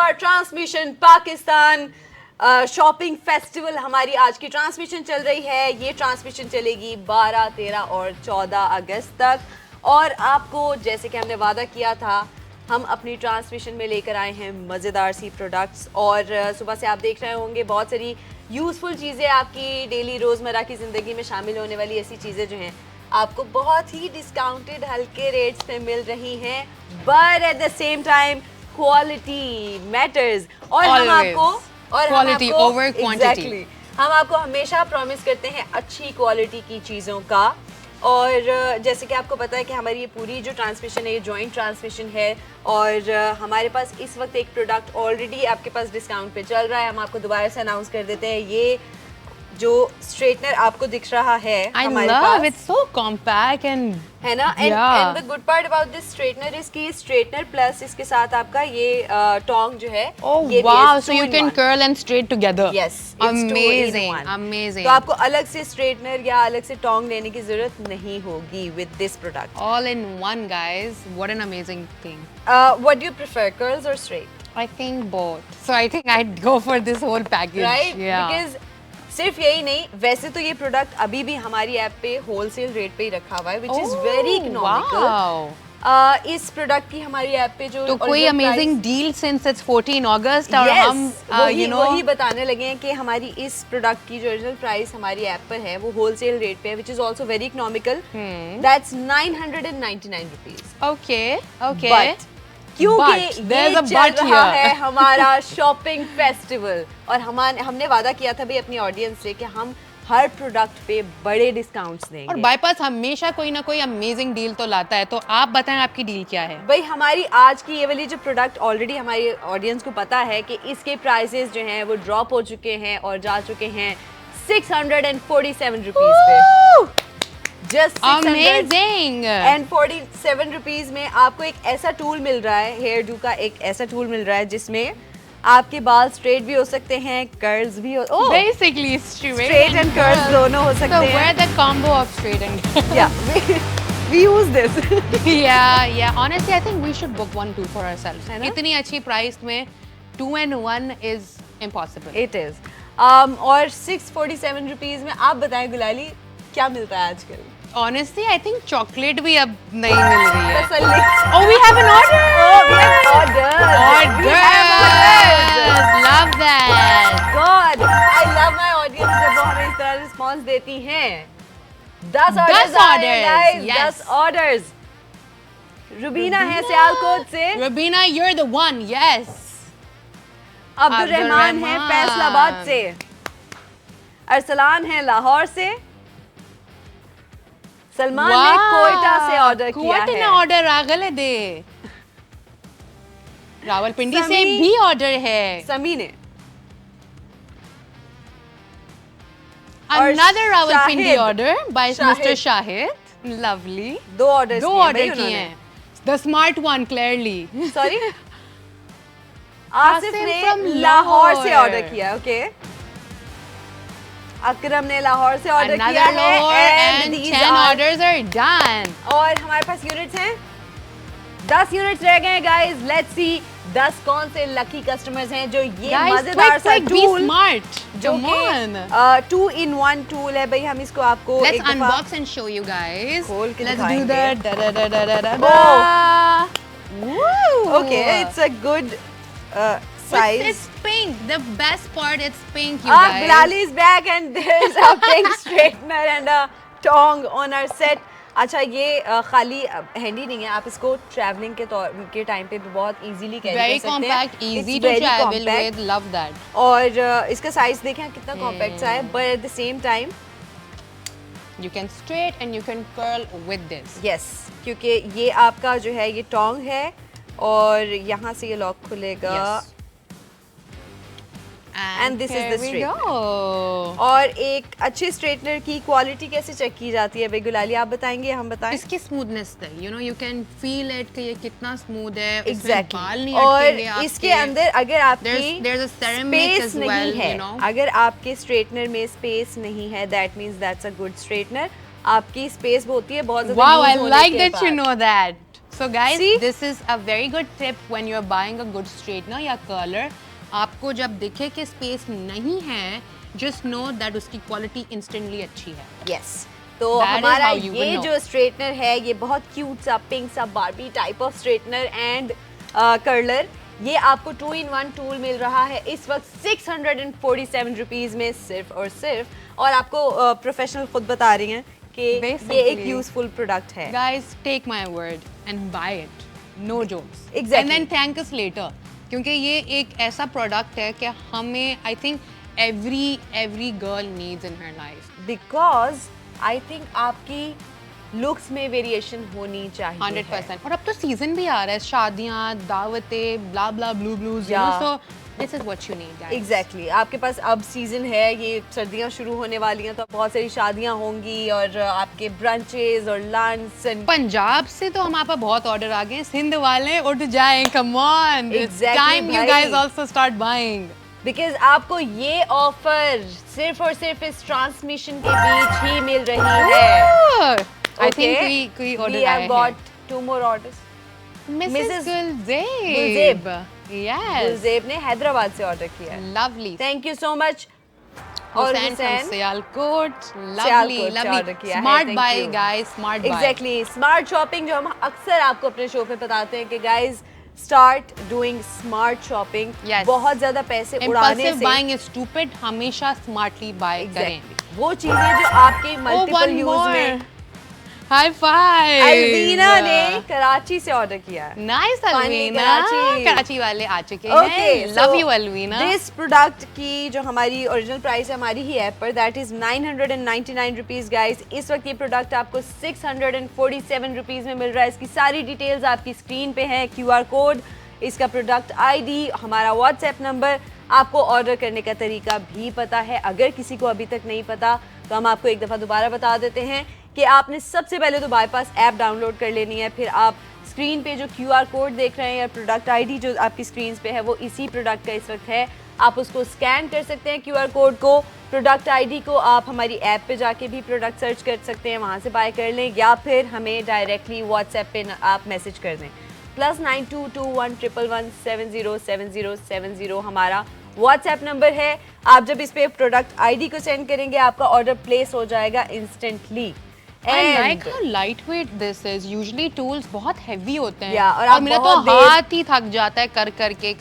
Star transmission Pakistan shopping festival हमारी आज की ट्रांसमिशन चल रही है। ये ट्रांसमिशन चलेगी 12, 13 और 14 अगस्त तक। और आपको जैसे कि हमने वादा किया था, हम अपनी ट्रांसमिशन में लेकर आए हैं मज़ेदार सी प्रोडक्ट्स। और सुबह से आप देख रहे होंगे बहुत सारी यूज़फुल चीज़ें आपकी डेली रोज़मर्रा की ज़िंदगी में शामिल होने वाली ऐसी चीज़ें जो हैं आपको बहुत ही डिस्काउंटेड हल्के रेट्स पे मिल रही हैं, but at the same time quality matters. और हम आपको क्वालिटी ओवर क्वांटिटी, हम आपको हमेशा प्रॉमिस करते हैं अच्छी क्वालिटी की चीज़ों का। और जैसे कि आपको पता है कि हमारी ये पूरी जो ट्रांसमिशन है ये जॉइंट ट्रांसमिशन है। और हमारे पास इस वक्त एक प्रोडक्ट ऑलरेडी आपके पास डिस्काउंट पे चल रहा है। हम आपको दोबारा से अनाउंस कर देते हैं, ये जो स्ट्रेटनर आपको दिख रहा है हमारे पास, it's so compact and है ना। And the good part about this straightener is कि स्ट्रेटनर प्लस इसके साथ आपका ये टोंग जो है, ये wow, so you can curl and straight together. Yes, amazing. तो आपको अलग से स्ट्रेटनर या अलग से टोंग लेने की जरूरत नहीं होगी with this product. All in one, guys. What an amazing thing. What do you prefer, curls or straight? I think both. So I think I'd go for this whole package. Right? Yeah. Because सिर्फ यही नहीं, वैसे तो ये product अभी भी हमारी app पे होलसेल रेट पे ही रखा हुआ है, which is very economical. इस प्रोडक्ट की हमारी ऐप पे जो तो कोई अमेजिंग डील since it's 14 अगस्त और हम वही बताने लगे हैं कि हमारी इस प्रोडक्ट की जो ओरिजिनल प्राइस हमारी ऐप पर है वो होलसेल रेट पे है, which is also very economical. That's 999 rupees. Okay. But क्योंकि ये चल रहा है हमारा शॉपिंग फेस्टिवल और हमने वादा किया था भाई अपनी ऑडियंस से कि हम हर प्रोडक्ट पे बड़े डिस्काउंट्स देंगे। और बाईपास हमेशा कोई ना कोई अमेजिंग डील तो लाता है, तो आप बताएं आपकी डील क्या है। भाई हमारी आज की ये वाली जो प्रोडक्ट ऑलरेडी हमारी ऑडियंस को पता है कि इसके प्राइसेस जो हैं वो ड्रॉप हो चुके हैं और जा चुके हैं 647 रुपीज पे। Just amazing and 47 रुपीज में आपको एक ऐसा टूल मिल रहा है, हेयर डू का एक ऐसा टूल मिल रहा है जिसमें आपके बाल स्ट्रेट भी हो सकते हैं, कर्ल्स भी हो, basically straight and curls दोनों हो सकते हैं। So we're the combo of straight and curls. Yeah, we use this. yeah. Honestly, I think we should book one too for ourselves. है ना? इतनी अच्छी प्राइस में 2 and 1 is impossible. It is. और 647 रुपीज में आप बताएं गुलाली क्या मिलता है आजकल? Honestly, I think chocolate भी अब नहीं मिल रही है। Oh, we have an order! We have orders! Love that! God, I love my audience जब वो हमें इस तरह रिस्पॉन्स देती हैं। 10 orders! 10 orders! रुबीना है सियालकोट से। Rubina, you're the one, yes! Abdul Rahman है फैसलाबाद से। अरसलान है लाहौर से। सलमान ने कोयटा से ऑर्डर किया है। ऑर्डर रागल दे। रावलपिंडी से भी ऑर्डर है। समी ने। Another Rawalpindi order by Mr. Shahid. Lovely. दो ऑर्डर किए हैं। The smart one, clearly. Sorry. Asif ने लाहौर से ऑर्डर किया, ओके। अकरम ने लाहौर से ऑर्डर किया है and 10 orders are done. और हमारे पास यूनिट्स हैं, 10 यूनिट्स रह गए गाइस। लेट्स सी 10 कौन से लकी कस्टमर्स हैं जो ये मजेदार सा टूल जो कि 2 in 1 टूल है। भाई हम इसको आपको let's unbox and show you guys. खोल के let's do that. Okay, it's a good size. It's pink. The best part, it's pink, you guys. Bilali is back and there's a pink straightener and a tong on our set. अच्छा ये खाली handy नहीं है, आप इसको travelling के time पे भी बहुत इजीली कैरी कर सकते हैं। Very compact, easy to travel with. Love that. और इसका साइज देखें कितना कॉम्पैक्ट सा है, but at the same time you can straight and you can curl with this. Yes, क्योंकि ये आपका जो है ये टोंग है और यहाँ से ये लॉक खुलेगा। Yes. And this is the straightener. और एक अच्छे स्ट्रेटनर की क्वालिटी कैसे चेक की जाती है भाई गुलाली, आप बताएंगे हम बताएं? इसकी स्मूथनेस है, you know, you can feel it कि ये कितना स्मूथ है। Exactly. बाल नहीं और इसके अंदर अगर आपकी there's a ceramic as well, you know. अगर आपके स्ट्रेटनर में स्पेस नहीं है, that means that's a good straightener. आपकी स्पेस होती है बहुत ज़्यादा। Wow, I like that you know that. So guys, See? this is a very good tip when you're buying a good straightener या curler. आपको जब दिखे कि space नहीं है, just know that उसकी quality instantly अच्छी है. Yes. तो That is हमारा how you will ये know. जो स्ट्रेटनर है ये बहुत क्यूट सा पिंक सा Barbie type of straightener and curler, ये आपको 2-in-1 टूल मिल रहा है इस वक्त 647 रुपीज में सिर्फ और सिर्फ, और आपको प्रोफेशनल खुद बता रही हैं कि ये एक Basically. यूजफुल प्रोडक्ट है. Guys, take my word and buy it. No jokes. Exactly. And then thank us later. क्योंकि ये एक ऐसा प्रोडक्ट है कि हमें I think every girl needs in her life. Because I think आपकी लुक्स में वेरिएशन होनी चाहिए. 100%. और अब तो सीजन भी आ रहा है, शादियाँ, दावतें, blah blah blue blues. You Yeah. know, so this is what you need, guys. Exactly आपके पास अब सीजन है, ये सर्दियां शुरू होने वाली हैं तो बहुत सारी शादियां होंगी और आपके ब्रंचेस और लंच एंड पंजाब से तो हमारे पास बहुत ऑर्डर आ गए हैं, सिंध वाले उठ जाएं, come on. It's Exactly, time you भाई. guys also start buying. Because आपको ये ऑफर सिर्फ और सिर्फ इस ट्रांसमिशन के बीच ही मिल रही है. I think कोई we ऑर्डर आया have है. got 2 more orders. Mrs. Gulzeb. Gulzeb. Yes. Gulzeb ने हैदराबाद से ऑर्डर किया है. Lovely. Thank you so much. और Hussain from Hussain Sialkot. Lovely, Sialkot से lovely. ऑर्डर किया है. Smart Thank buy, you. guys. Smart buy. Exactly smart shopping जो हम अक्सर आपको अपने शो पे बताते हैं कि guys start doing smart shopping. Yes. बहुत ज्यादा पैसे उड़ाने Impulsive से buying is stupid. हमेशा smartly buy करें. Exactly. वो चीजें जो आपके Oh, multiple one use more. में. High five. अलवीना ने कराची से ऑर्डर किया है. Nice, Finally, Alvina. Karachi. Karachi वाले आ चुके Okay, हैं. Love you, Alvina. This product की जो हमारी ओरिजिनल प्राइस है हमारी ही ऐप पर, दैट इज 999 रुपीज गाइस. इस वक्त ये प्रोडक्ट आपको 647 रुपीज में मिल रहा है. इसकी सारी डिटेल्स आपकी स्क्रीन पे है, QR कोड, इसका प्रोडक्ट ID, हमारा व्हाट्सएप नंबर. आपको ऑर्डर करने का तरीका भी पता है. अगर किसी को अभी तक नहीं पता तो हम आपको एक दफ़ा दोबारा बता देते हैं कि आपने सबसे पहले तो बाईपास ऐप डाउनलोड कर लेनी है. फिर आप स्क्रीन पे जो QR कोड देख रहे हैं या प्रोडक्ट ID जो आपकी स्क्रीन पे है वो इसी प्रोडक्ट का इस वक्त है. आप उसको स्कैन कर सकते हैं QR कोड को. प्रोडक्ट ID को आप हमारी ऐप पे जाके भी प्रोडक्ट सर्च कर सकते हैं, वहाँ से बाय कर लें, या फिर हमें डायरेक्टली व्हाट्सएप पे आप मैसेज कर दें. +922111707070 हमारा व्हाट्सएप नंबर है. आप जब इस पे प्रोडक्ट ID को सेंड करेंगे आपका ऑर्डर प्लेस हो जाएगा instantly. I like how lightweight this is. Usually tools बहुत heavy होते हैं. Yeah, और और आप मेरा तो बहुत देर- हाथ ही थक जाता है कर करके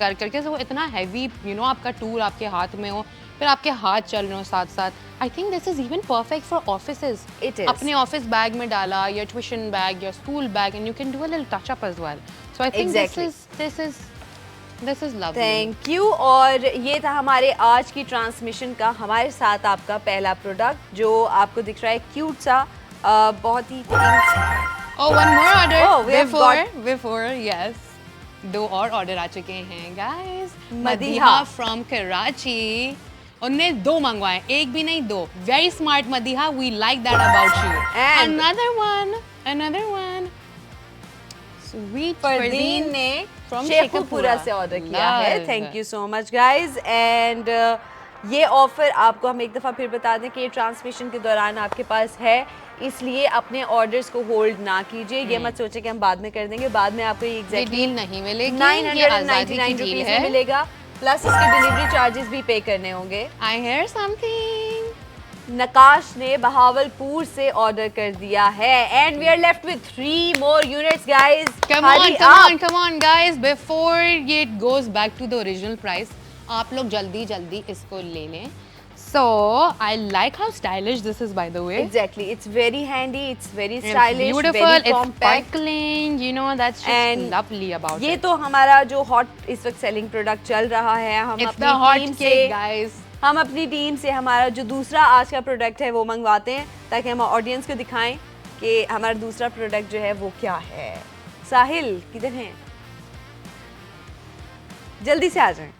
so वो इतना heavy, you know, आपका टूल आपके हाथ में हो, फिर आपके हाथ चल रहे हो साथ साथ. I think this is even perfect for offices. It is. अपने ऑफिस बैग में डाला, या ट्यूशन बैग या school bag, and you can do a little touch up as well. So I think Exactly. this is lovely. Thank you. और ये था हमारे आज की ट्रांसमिशन का हमारे साथ आपका पहला प्रोडक्ट जो आपको दिख रहा है क्यूट सा, बहुत ही Oh, one more order. Oh, we have Before, yes. 2 और ऑर्डर आ चुके हैं guys. Madiha. Madiha from Karachi. उनने 2 मंगवाए, एक भी नहीं 2. Very smart Madiha, we like that about you. And Another one. Sweet Fardeen ने from शेखुपुरा Shekhupura. से ऑर्डर किया है. Love. Thank you so much guys. And ये ऑफर आपको हम एक दफ़ा फिर बता दें कि ये ट्रांसमिशन के दौरान आपके पास है, इसलिए अपने ऑर्डर्स को होल्ड ना कीजिए. ये मत सोचे कि हम बाद में कर देंगे, बाद में आपको ये ये एग्जैक्टली डील नहीं मिलेगी, ये आजादी की 999 डील रुपीज है. में मिलेगा. प्लस इसके डिलीवरी चार्जेस भी पे करने होंगे. I hear something. नकाश ने बहावलपुर से ऑर्डर कर दिया है. And we are left with 3 more units guys. Come on, guys. Before it goes back to the original price, आप लोग जल्दी इसको ले लें. So I like how stylish this is, by the way. Exactly, it's very handy, it's very It's stylish, beautiful. very It's compact. sparkling. You know, that's just And lovely about ये it. तो हमारा जो hot इस वक्त selling product चल रहा है. हम It's अपनी the hot टीम cake, से guys. हम अपनी टीम से हमारा जो दूसरा आज का प्रोडक्ट है वो मंगवाते हैं ताकि हम ऑडियंस को दिखाएं कि हमारा दूसरा प्रोडक्ट जो है वो क्या है. साहिल किधर हैं? जल्दी से आ जाएं.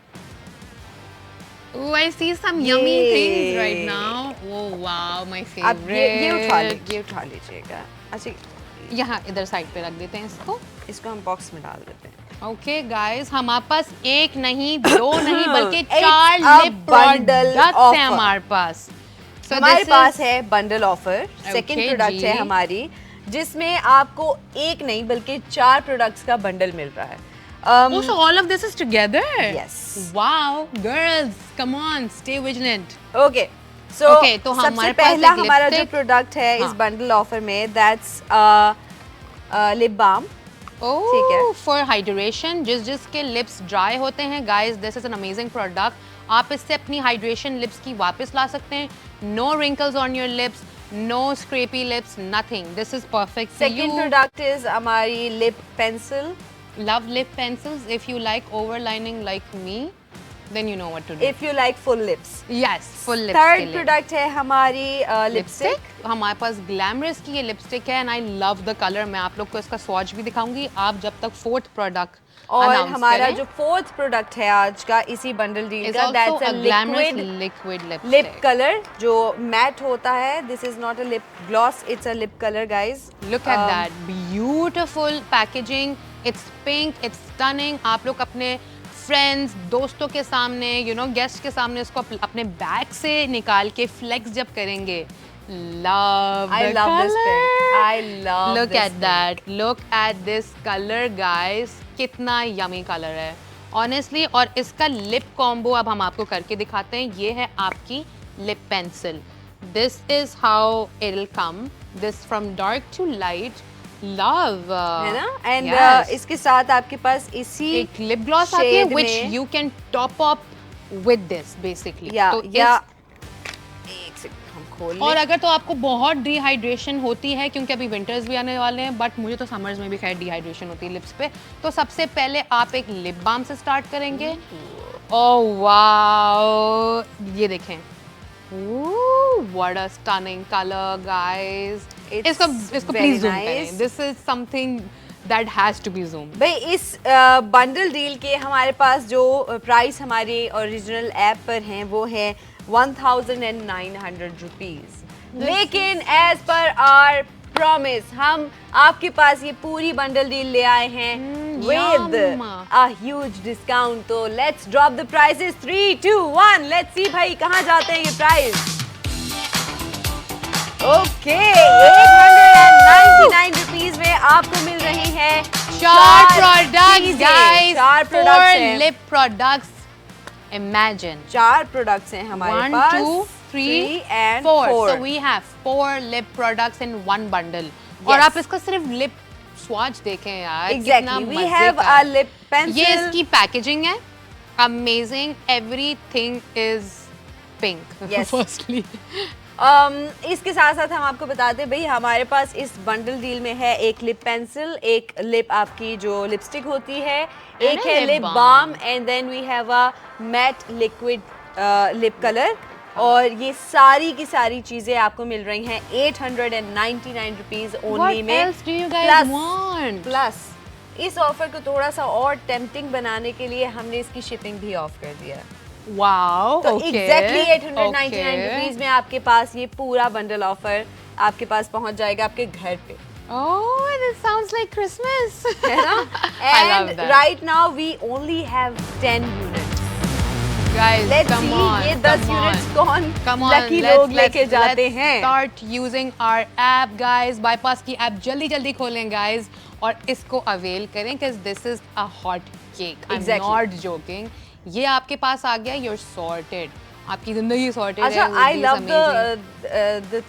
Oh, I see some yummy things right now. Oh wow, my आप favorite. ये उठा लीजिएगा. अच्छा यहाँ इधर साइड पे रख देते हैं इसको. इसको हम बॉक्स में डाल देते हैं. Okay, guys, हमारे पास 1 नहीं 2 नहीं बल्कि It's 4 a lip bundle products offer. हैं हमारे पास. So हमारे this पास is- है bundle offer. Second Okay, product जी. है हमारी जिसमें आपको एक नहीं बल्कि 4 प्रोडक्ट्स का बंडल मिल रहा है। Oh, so all of this is together? Yes. Wow, girls, come on, stay vigilant. Okay so Okay, तो सबसे हमारे पास पहला एक हमारा जो lipstick- प्रोडक्ट है हाँ. इस बंडल ऑफर में दैट्स लिप बाम। ठीक है। Oh, for hydration, जिसके lips dry होते हैं, guys, this is an amazing product. आप इससे अपनी hydration lips की वापस ला सकते हैं. No wrinkles on your lips, no scrapey lips, nothing. This is perfect for second you. Product is हमारी lip pencil. Love lip pencils. If you like overlining like me, then you know what to do. If you like full lips. Yes, full lips के third लिए. Product है हमारी lipstick. Lipstick हमारे पास glamorous की ये lipstick है and I love the colour. मैं आप लोग को इसका स्वॉच भी दिखाऊंगी आप जब तक फोर्थ प्रोडक्ट और हमारा जो फोर्थ प्रोडक्ट है आज का इसी बंडल डील का that's a liquid lip colour जो मैट होता है। This is not a lip gloss, it's a lip colour guys. Look at that beautiful packaging. It's pink, it's stunning. आप लोग अपने फ्रेंड्स दोस्तों के सामने गेस्ट के सामने इसको अपने बैग से निकाल के फ्लेक्स जब करेंगे. Love I the love this color. pink. I love Look this at that. Look at this color, guys. कितना yummy color है. Honestly, और इसका lip combo अब हम आपको करके दिखाते हैं. ये है आपकी lip pencil. This is how it'll come. This from dark to light. Love. है ना? And yes. इसके साथ आपके पास इसी एक लिप ग्लॉस आती है shade which में- you can top up with this basically. या तो या इस- एक सेकंड हम खोल और लें। अगर तो आपको बहुत डिहाइड्रेशन होती है क्योंकि अभी विंटर्स भी आने वाले हैं बट मुझे तो समर्स में भी खैर डिहाइड्रेशन होती है लिप्स पे, तो सबसे पहले आप एक लिप बाम से स्टार्ट करेंगे. ओह वाओ, ये देखें. What a stunning color, guys. It's इसको very प्लीज जूम nice. करें. This is something that has to be zoomed. भाई इस बंडल डील के हमारे पास जो प्राइस हमारे ओरिजिनल ऐप पर हैं वो है 1900 रुपीज, लेकिन एज पर आवर प्रॉमिस हम आपके पास ये पूरी बंडल डील ले आए हैं with yum. A huge discount. तो let's drop the prices 3 2 1 let's see भाई कहाँ जाते हैं ये प्राइस. ओके 899 रुपीज में आपको मिल रही है 4 products, चीजें. guys. 4 4 प्रोडक्ट्स हैं. lip products. Imagine. 4 प्रोडक्ट्स हैं हमारे 1, पास 2, 3 and 4. 4. So we have 4 lip products in one bundle. और Yes. आप इसका सिर्फ लिप स्वॉच देखें यार. Exactly. कितना We मजे have का a है. lip pencil. ये इसकी पैकेजिंग है. Amazing. Everything is pink. Yes. Firstly. इसके साथ साथ हम आपको बताते हैं भाई हमारे पास इस बंडल डील में है एक लिप पेंसिल, एक लिप आपकी जो लिपस्टिक होती है, एक a है lip lip balm. Balm and then we have a matte liquid lip colour. और ये सारी की सारी चीजें आपको मिल रही हैं 899 रुपीज ओनली What में. else do you guys want? Plus इस ऑफर को थोड़ा सा और टेम्पटिंग बनाने के लिए हमने इसकी शिपिंग भी ऑफ कर दिया. Wow. तो okay. Exactly 899 Okay. रुपीज में आपके पास ये पूरा बंडल ऑफर आपके पास पहुंच जाएगा आपके घर पे. Oh, this sounds like Christmas. है ना? I love And that. right now we only have 10 units. Guys, Let's come see on, ये come 10 on. यूनिट्स कौन Come on, लकी let's- लोग लेके let's- जाते let's हैं. Start using our app, guys. Bypass की app जल्दी जल्दी खोलें, guys, और इसको अवेल करें because this is a hot cake. I'm Exactly. not joking. ये आपके पास आ गया, you're sorted. आपकी जिंदगी sorted अच्छा, है. with I these love amazing- the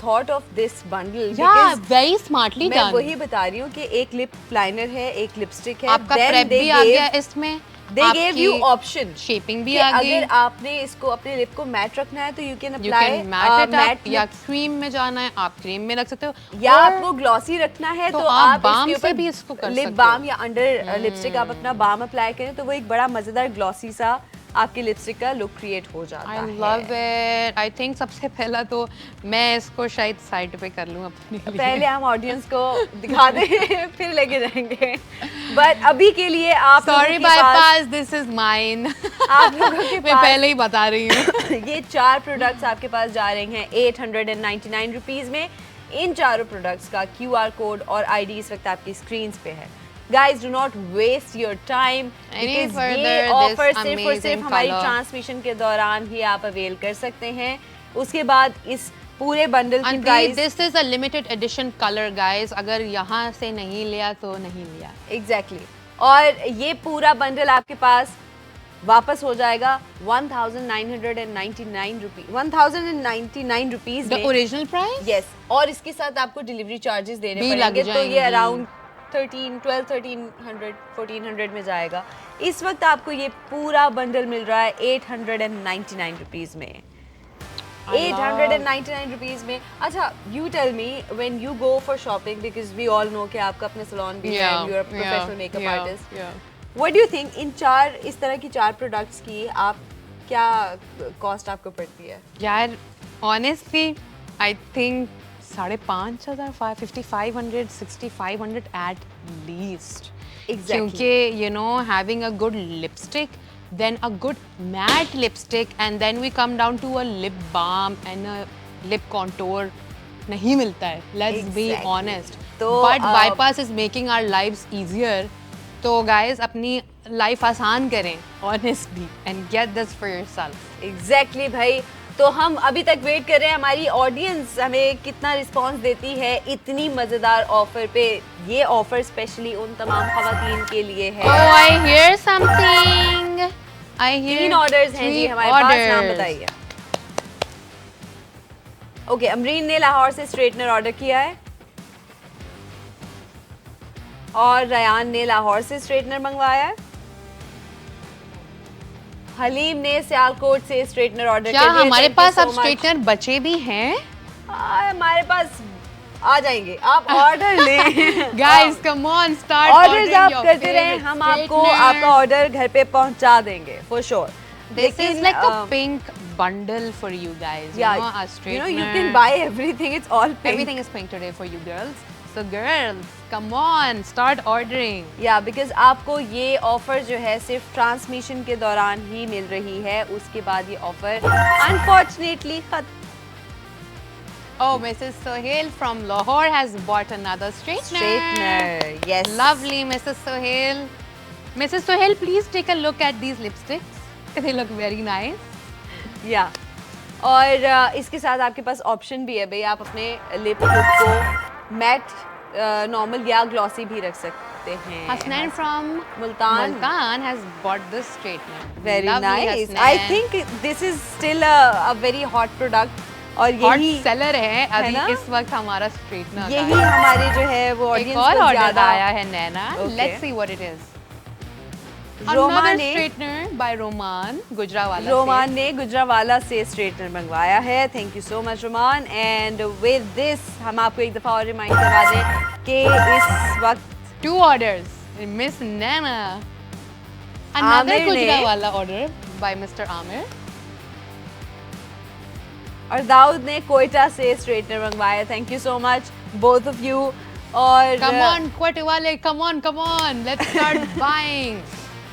thought of this bundle Yeah, because very smartly मैं done. वही बता रही हूँ कि एक लिप लाइनर है, एक लिपस्टिक है, आपका then प्रेप they भी आ गया gave- इसमें. they gave you आपकी option shaping भी कि आ गई. अगर आपने इसको अपने लिप को मैट रखना है तो you can You apply can matte it up, matte या क्रीम में जाना है आप क्रीम में रख सकते हो, या और आपको ग्लॉसी रखना है तो तो आप आप balm इसके से ऊपर भी इसको कर लिप सकते बाम हो। या अंडर लिपस्टिक आप अपना बाम अप्लाई करें तो वो एक बड़ा मजेदार ग्लॉसी सा आपकी लिपस्टिक का लुक क्रिएट हो जाता I है. love it. I think सबसे पहला तो मैं इसको शायद साइड पे कर लूँ अपने लिए. पहले हम ऑडियंस को दिखा दें फिर लेके जाएंगे, बट अभी के लिए आप Sorry, लोगों के पास bypass. This is mine. आप लोगों के मैं पास पहले ही बता रही हूँ. ये 4 प्रोडक्ट्स आपके पास जा रहे हैं 899 रुपीज में. इन चारों प्रोडक्ट्स का QR कोड और ID इस वक्त आपकी स्क्रीन पे है. Guys, do not waste your time Any because further, ये this ऑफर सिर्फ और amazing सिर्फ हमारी color. ट्रांसमिशन के दौरान ही आप अवेल कर सकते हैं. उसके बाद इस पूरे बंडल की And price this is a limited edition color, guys. अगर यहाँ से नहीं लिया तो नहीं लिया. एग्जैक्टली और ये पूरा बंडल आपके पास वापस हो जाएगा 1999 rupees 1099 rupees The original price? Yes और इसके साथ आपको डिलीवरी चार्जेस देने भी पड़ेंगे लग तो ये जाएंगी। अराउंड 1300 में जाएगा। इस वक्त आपको ये पूरा बंडल मिल रहा है 899 रुपीज में। 899 रुपीज में। अच्छा, you tell me when you go for shopping because we all know कि आपका अपना salon भी है, you're a professional makeup artist. What do you think इन इस तरह की 4 प्रोडक्ट्स की आप क्या कॉस्ट आपको पड़ती है? यार honestly I think 5,500 5,500 6,500 at least. Exactly. क्योंकि you know having a good lipstick, then a good matte lipstick, and then we come down to a lip balm and a lip contour नहीं मिलता है. Let's be Exactly. honest. तो But bypass is making our lives easier. तो guys अपनी life आसान करें honestly and get this for yourself. Exactly भाई। तो हम अभी तक वेट कर रहे हैं हमारी ऑडियंस हमें कितना रिस्पांस देती है इतनी मजेदार ऑफर पे। ये ऑफर स्पेशली उन तमाम खवातीन के लिए है। Oh, I hear something. I hear 3 orders हैं जी 3 हमारे पास। orders. नाम बताइए। ओके, अमरीन ने लाहौर से स्ट्रेटनर ऑर्डर किया है और रयान ने लाहौर से स्ट्रेटनर मंगवाया है। हलीम ने सियालकोट से स्ट्रेटनर ऑर्डर क्या किया है। हमारे Thank you पास so अब much. स्ट्रेटनर बचे भी हैं? हमारे पास आ जाएंगे, आप ऑर्डर लें। Guys, come on, start orders ordering आप your करते रहें, favorite हम आपको straightener. आपका ऑर्डर घर पे पहुंचा देंगे for sure. This is like a pink bundle for you guys. yeah, You know, a straightener. you can buy everything. It's all pink. Everything is pink today for you girls. So girls, come on, start ordering. या because आपको ये offer जो है सिर्फ transmission के दौरान ही मिल रही है, उसके बाद ये ऑफर अनफॉर्चुनेटली खत्म। Oh, Mrs. Sohail from Lahore has bought another straightener. Straightener yes Lovely, Mrs. Sohail. Mrs. Sohail, please take a look at these lipsticks. They look very nice. या और इसके साथ आपके पास ऑप्शन भी है भाई, आप अपने लिप लुक को मैट नॉर्मल या ग्लॉसी भी रख सकते हैं। Hasnain from Multan has bought this straightener. Very Lovely, nice. Hasnain. I think this is still a very hot product और हॉट यही सेलर है अभी ना? इस वक्त हमारा स्ट्रेटनर। यही हमारे जो है वो एक ऑडियंस और को ऑर्डर ज्यादा आया है Naina. Okay. Let's see what it is. Roma Another ने straightener by रोमान गुजरावाला रोमान ने गुजरावाला से स्ट्रेटनर मंगवाया है। Thank you so much Roman. And with this हम आपको एक दफा और रिमाइंड करवा दें कि इस वक्त से 2 orders मिस नैना। Another आमिर ने- Gujranwala order by Mr. Aamir. और दाऊद ने कोयटा से स्ट्रेटनर मंगवाया। Thank you so much both of you. और Come on कोटे वाले, come on, let's start buying.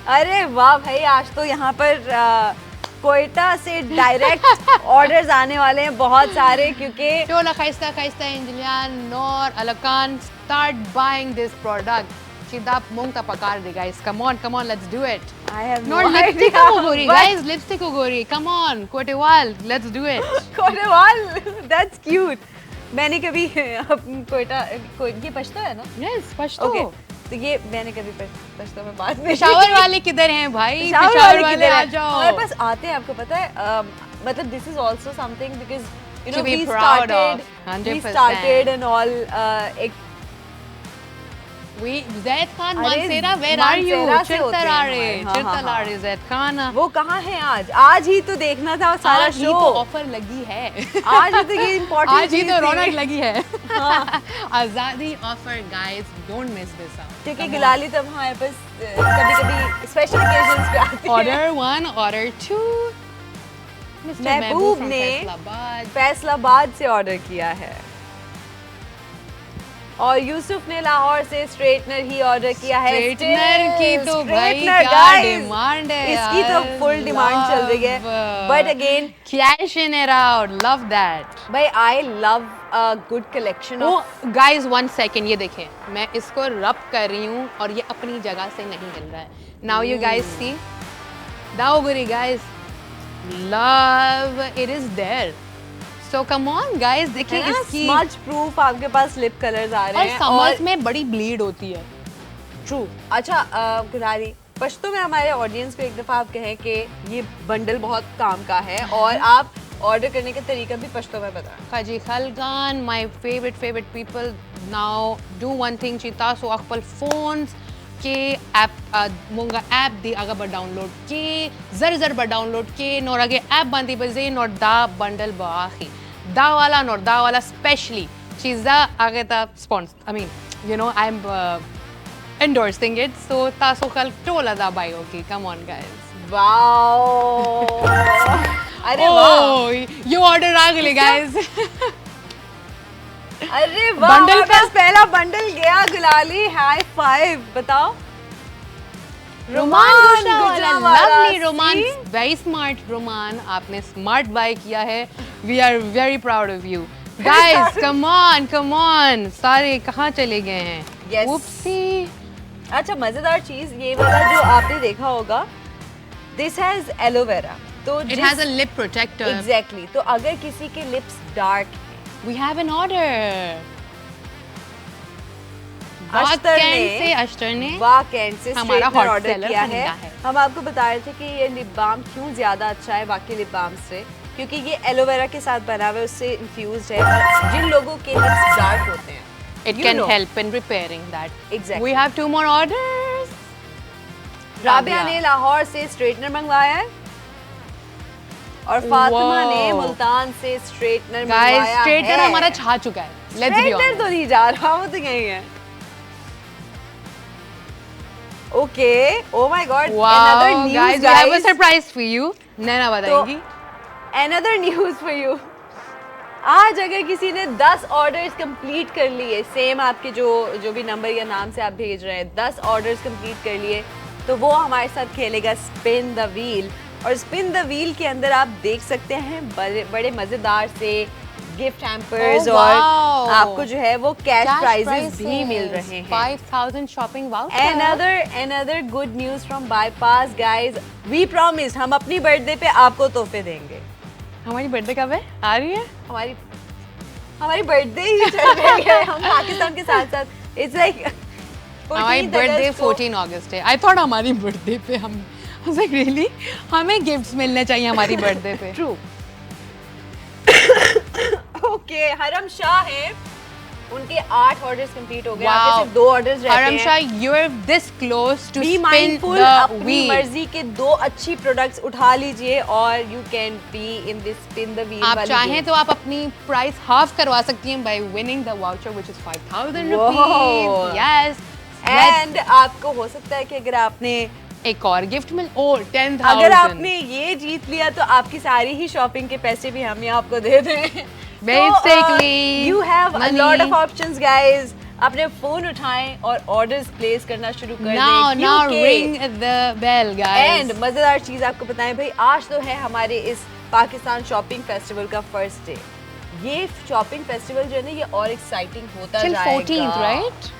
अरे वाह भाई, आज तो यहाँ पर कोयटा से डायरेक्ट ऑर्डर्स आने वाले हैं बहुत सारे क्योंकि Shola Khaista Injilian Noor Alakan, start buying this product. Shidap mung ta pakar de guys. Come on, let's do it. I have No, no lipstick idea, ugori, but- guys, lipstick ugori. Come on, Kotewal, let's do it. कोटेवाल, that's cute. मैंने कभी कोयटा ये पछता है ना? Yes, okay पछतो। तो ये मैंने कभी पछता में बात नहीं पेशावर वाले किधर हैं भाई? पेशावर पेशावर वाले किधर आ हैं? जाओ। हमारे पास आते हैं, आपको पता है मतलब this is also something because you know To be we proud started of, 100%. We started and all एक We Zaid Khan अरे, Mansera, where are you? Mansehra से होते हैं चिरतरारे, हमारे। हाँ, हाँ, चिरतरारे Zaid Khan। वो कहाँ है आज ही तो देखना था सारा आज ही शो। तो ऑफर लगी है। आज ही तो ये इम्पोर्टेंट आज ही तो रौनक लगी है। हाँ। आजादी offer guys, don't miss this out. क्योंकि गिलाली तब हमारे पास कभी-कभी स्पेशल ओकेजन्स पे आती है। Order 1, order 2। Mister Mehboob from ने फैसलाबाद। फैसलाबाद से ऑर्डर किया है और यूसुफ ने लाहौर से स्ट्रेटनर ही ऑर्डर किया है। स्ट्रेटनर की तो भाई Straightener, क्या guys. डिमांड है इसकी तो यार। फुल डिमांड चल रही है but again cash in it out, love that. भाई I love a good collection oh of guys 1 second, ये देखें, मैं इसको रब कर रही हूँ और ये अपनी जगह से नहीं हिल रहा है। नाउ यू गाइस सी दाओगुरी guys, love it is there. So come on guys, देखिए है ना, इसकी स्मज प्रूफ आपके पास लिप कलर्स आ रहे और हैं समर्स में बड़ी ब्लीड होती है। ट्रू। अच्छा गुलारी, पश्तो में हमारे ऑडियंस को एक दफ़ा आप कहें कि ये बंडल बहुत काम का है और आप ऑर्डर करने का तरीका भी पश्तो में बताएं। Kaji Khalgan, my favorite people now do one thing chita so akpal phones के ऐप मोंगा ऐप दी आगा बर डाउनलोड के जर बर डाउनलोड के नोर आगे ऐप बंदी बजे नोर दा बंडल बाखी दा वाला स्पेशली चीज़ा आगे ता spawns I mean you know I am endorsing it so taso kal tola da buy okay come on guys wow अरे वाह, you order आ गए guys अरे वाह, बंडल हमारे पास पहला बंडल गया गुलाली, हाई फाइव। बताओ Roman Gujranwala, lovely Roman, see? Very smart Roman, आपने स्मार्ट बाय किया है, we are very proud of you guys. Come on सारे कहाँ चले गए हैं? Yes. Oopsie. अच्छा मजेदार चीज ये वाला जो आपने देखा होगा, दिस हैज एलोवेरा, तो It has a lip protector. Exactly तो अगर किसी के lips dark We have an order. Ashtar ने वाकैंड से हमारा स्ट्रेटनर hot ऑर्डर seller किया खरीदा है। है। हम आपको बता रहे थे कि ये लिप बाम क्यों ज्यादा अच्छा है बाकी लिप बाम से, क्योंकि ये एलोवेरा के साथ बना हुआ है, उससे इन्फ्यूज्ड है और जिन लोगों के लिप्स डार्क होते हैं It you can know. help in repairing that. Exactly. We have 2 more orders. Rabia ने लाहौर से स्ट्रेटनर मंगवाया है और फातिमा ने Wow. मुल्तान से स्ट्रेटनर Guys, मंगवाया स्ट्रेटनर है। हमारा छा चुका है. Let's be straightener honest. तो नहीं जा रहा, वो तो यही है। Okay, oh my God, Wow, guys, we have a surprise for you. नैना बताएंगी. another news for you. आज अगर किसी ने 10 ऑर्डर्स कंप्लीट कर लिए, सेम आपके जो भी नंबर या नाम से आप भेज रहे हैं, 10 ऑर्डर्स कंप्लीट कर लिए, तो वो हमारे साथ खेलेगा स्पिन द व्हील। और स्पिन द व्हील के अंदर आप देख सकते हैं बड़े मजेदार से गिफ्ट हैम्पर्स Oh, और wow. आपको जो है वो कैश Cash प्राइजेस भी prizes. मिल रहे हैं। 5,000 shopping voucher. Another good news from Bypass guys. We promised हम अपनी बर्थडे पे आपको तोहफे देंगे। हमारी बर्थडे कब है? आ रही है? हमारी बर्थडे ही चल रही है, हम पाकिस्तान के साथ साथ इट्स लाइक हमारी बर्थडे 14 अगस्त है. आई थॉट हमारी बर्थडे पे हम रियली हमें गिफ्ट्स मिलने चाहिए हमारी बर्थडे पे. ट्रू। ओके, हरम शाह है, उनके 8 ऑर्डर्स कंप्लीट हो गए, Wow. आपके सिर्फ 2 ऑर्डर्स रहते हरम हैं। Shah, you're this close to be spin mindful, the अपनी wheel. मर्जी के 2 अच्छी प्रोडक्ट्स उठा लीजिए और you can be in this spin the wheel. आप चाहें तो आप अपनी प्राइस हाफ करवा सकती हैं by winning the voucher which is 5,000 Wow. rupees. Yes. And आपको हो सकता है कि अगर आपने एक और गिफ्ट मिल 10,000. अगर आपने ये जीत लिया तो आपकी सारी ही शॉपिंग के पैसे भी हम ही आपको दे दें। Basically, you have a money. Lot of options guys. अपने फोन उठाएं और ऑर्डर्स प्लेस करना शुरू कर Now दें। ring the bell, guys. And मजेदार चीज आपको बताएं भाई, आज तो है हमारे इस पाकिस्तान शॉपिंग फेस्टिवल का फर्स्ट डे। ये शॉपिंग फेस्टिवल जो है ना, ये और एक्साइटिंग होता Till जाएगा। 14th, right?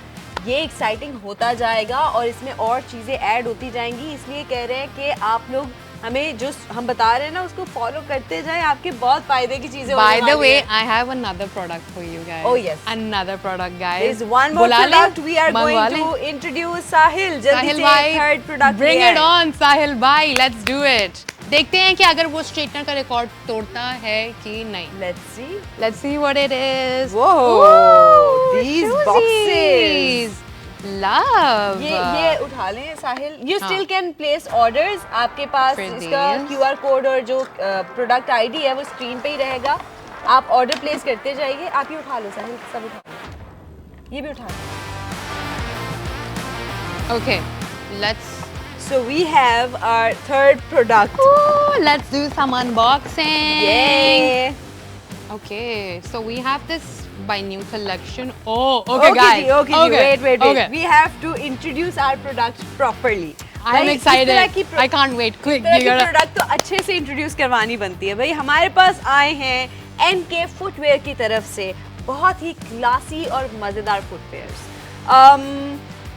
ये एक्साइटिंग होता जाएगा और इसमें और चीज़ें ऐड होती जाएंगी, इसलिए कह रहे हैं कि आप लोग हमें जो हम बता रहे हैं ना उसको फॉलो करते जाएं, आपके बहुत फायदे की चीजें By the way, I have another product for you guys. Oh, yes. Another product, guys. There's one more बुला लें? product we are going मंगवा लें? to introduce. Sahil, जल्दी साहिल से भाई, third product bring ये it है। on, साहिल भाई, let's do it. देखते हैं कि अगर वो स्ट्रेटनर का रिकॉर्ड तोड़ता है कि नहीं. Let's see. Let's see what it is. Whoa, Ooh, these shoesies. boxes. Love. ये उठा लें साहिल। You हाँ. still can place orders. आपके पास For इसका these. QR कोड और जो प्रोडक्ट आईडी है वो स्क्रीन पे ही रहेगा। आप ऑर्डर प्लेस करते जाइए। आप ये उठा लो साहिल, सब उठा लो, ये भी उठा लो। Okay, let's. So we have our third product. Ooh, let's do some unboxing. Yay! Okay, so we have this by new collection. Oh, okay, guys. Ji, okay, ji, wait. Okay. We have to introduce our product properly. I am भाई, excited. इस तरह की I can't wait. Quick, तरह you की gotta. Product तो अच्छे से introduce करवानी बनती है भाई। हमारे पास आए हैं NK फुटवेयर की तरफ से बहुत ही क्लासी और मज़ेदार फुटवेयर्स।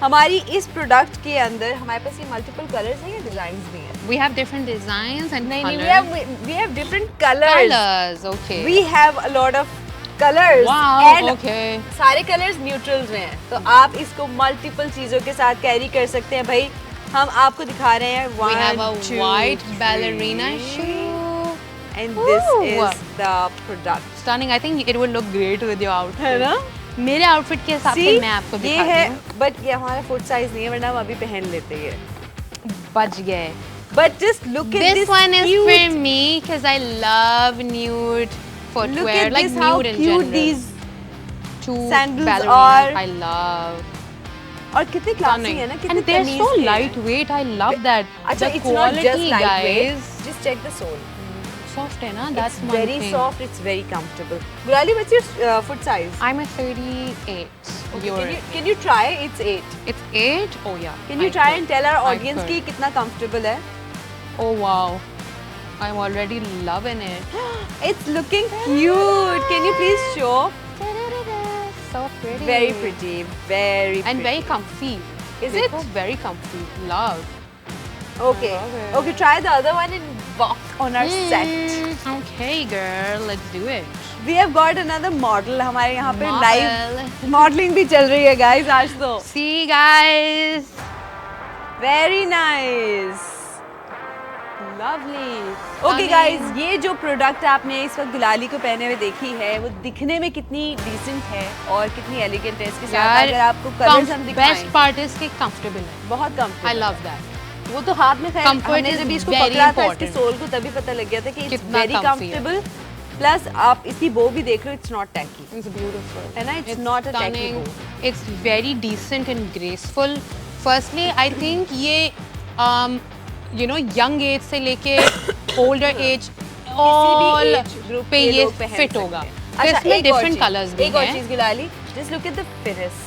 हमारी इस प्रोडक्ट के अंदर हमारे पास ये मल्टीपल कलर्स हैं या डिज़ाइंस भी हैं? We have different designs and नहीं colors. नहीं, we have different colors. Colors, okay. We have a lot of colors. Wow, and okay. सारे colors neutrals में हैं, तो आप इसको multiple चीजों के साथ carry कर सकते हैं भाई. हम आपको दिखा रहे हैं. We have a 1, 2, white 3, ballerina shoe. and this Ooh. is the product. Stunning. I think it would look great with your outfit. है ना? मेरे आउटफिट के हिसाब से See, मैं आपको ये दिखाती है, हूँ. but ये हमारा foot size नहीं है, वरना हम अभी पहन लेते हैं. बच गए. But just look at This this one is cute. for me because I love nude footwear, Look at like this, how nude in cute general. these Two sandals ballerinas, are. I love. और कितने classy Stunning. है ना, कितने And they're तमीज़ so के हैं. lightweight. I love that. अच्छा, the it's not quality, just lightweight. guys. Just check the sole. Soft है ना? That's It's one very thing. soft. It's very comfortable. Gulali, what's your foot size? I'm a 38. Okay, can you try? It's 8. It's 8? Oh yeah. Can you I try could. and tell our I audience could. कि कितना comfortable है? Oh wow. I'm already loving it. It's looking cute. Can you please show? So pretty. Very pretty. Very And pretty. very comfy. Is देखो, it? very comfy. Love. Okay. I love it. Okay, try the other one and walk on our set. Okay, girl. Let's do it. We have got another model. हमारे यहाँ पे Model. live modeling भी चल रही है guys आज तो. See, guys. Very nice. Lovely. Okay Stunning. Guys, ये जो प्रोडक्ट आपने इस वक्त गुलाली को पहने हुए देखी है, वो दिखने में कितनी डिसेंट है और कितनी एलिगेंट है. इसके साथ अगर आपको कलर्स हम दिखाएं, बेस्ट पार्ट इसके कंफर्टेबल है. बहुत comfortable I love है. that. वो तो हाथ में खैर Comfort हमने is जब इसको very पकड़ा था इसके important. सोल को तभी पता लग गया था कि इट्स कितना वेरी comfy है. कंफर्टेबल. प्लस आप इसकी बो भी देख रहे हो, it's not tacky. It's beautiful. है ना? It's not a tacky stunning. bow. It's very decent and graceful. Firstly, I think ये young age से लेके older age all age group पे के ये लोग पहन fit सकते होगा. हैं. तो अच्छा, इसमें एक और different चीज़- colors भी एक और हैं. चीज गुलाली, just look at the finesse.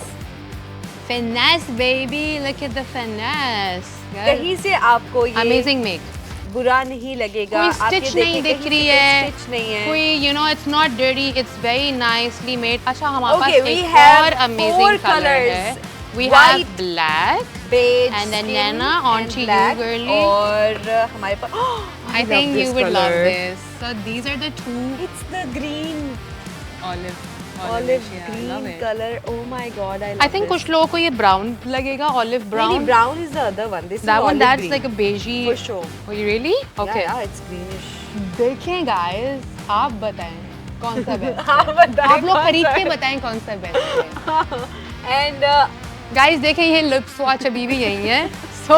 Finesse, baby. Look at the finesse. Girl. कहीं से आपको ये Amazing make. बुरा नहीं लगेगा. कोई आप ये stitch नहीं देखें, दिख कहीं रही से है. कोई stitch नहीं है. कोई it's not dirty. It's very nicely made. अच्छा हमारे Okay, पास we एक have और four amazing color colors. है. We White, have black. beige And then skin Nana, on and to you, black. girly. और हमारे पास I think you would love this. So these are the two It's the green, olive olive yeah, I love green it. color. Oh my god, I love I think this. कुछ लोगों को ये brown लगेगा, olive नहीं, brown. नहीं, brown is the other one. This That is one, olive that's green. like a beigey. For sure. Oh, you really? Okay. Yeah, it's greenish. देखें guys, आप बताएं कौन सा बेस्ट आप है. बताएं आप लोग कौन खरीद सा के है. बताएं कौन सा बेस्ट है. And Guys, देखें ये lip swatch अभी भी यही है. So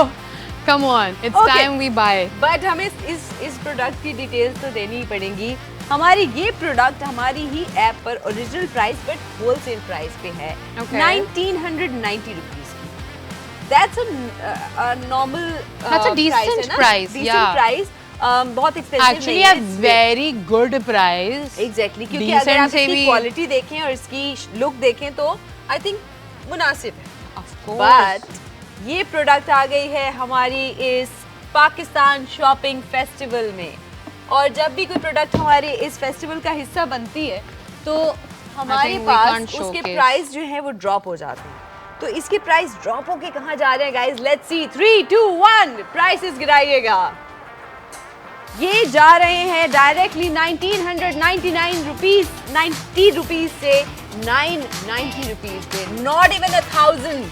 come on, it's Okay. time we buy. but हमें इस प्रोडक्ट की डिटेल्स तो देनी ही पड़ेंगी. हमारी ये प्रोडक्ट हमारी ही ऐप पर original price but wholesale price पे है. Okay. 1990 रुपीस की. That's a normal That's a decent है ना? price, Decent yeah. price. बहुत expensive Actually, नहीं a है. very good price. Exactly, क्योंकि Decent अगर आप से इसकी भी- क्वालिटी देखें और इसकी लुक देखें तो आई थिंक मुनासिब है. Of course. बट ये प्रोडक्ट आ गई है हमारी इस पाकिस्तान शॉपिंग फेस्टिवल में. और जब भी कोई प्रोडक्ट हमारे इस फेस्टिवल का हिस्सा बनती है तो हमारे think we can't पास उसके showcase. प्राइस जो है वो ड्रॉप हो जाते हैं. तो इसके प्राइस ड्रॉप होके कहाँ जा रहे हैं गाइस? Let's see. 3, 2, 1 प्राइसेस गिराइएगा. ये जा रहे हैं डायरेक्टली 1999 रुपीस, 90 रुपीस से 990 रुपीस पे. नॉट इवन 1000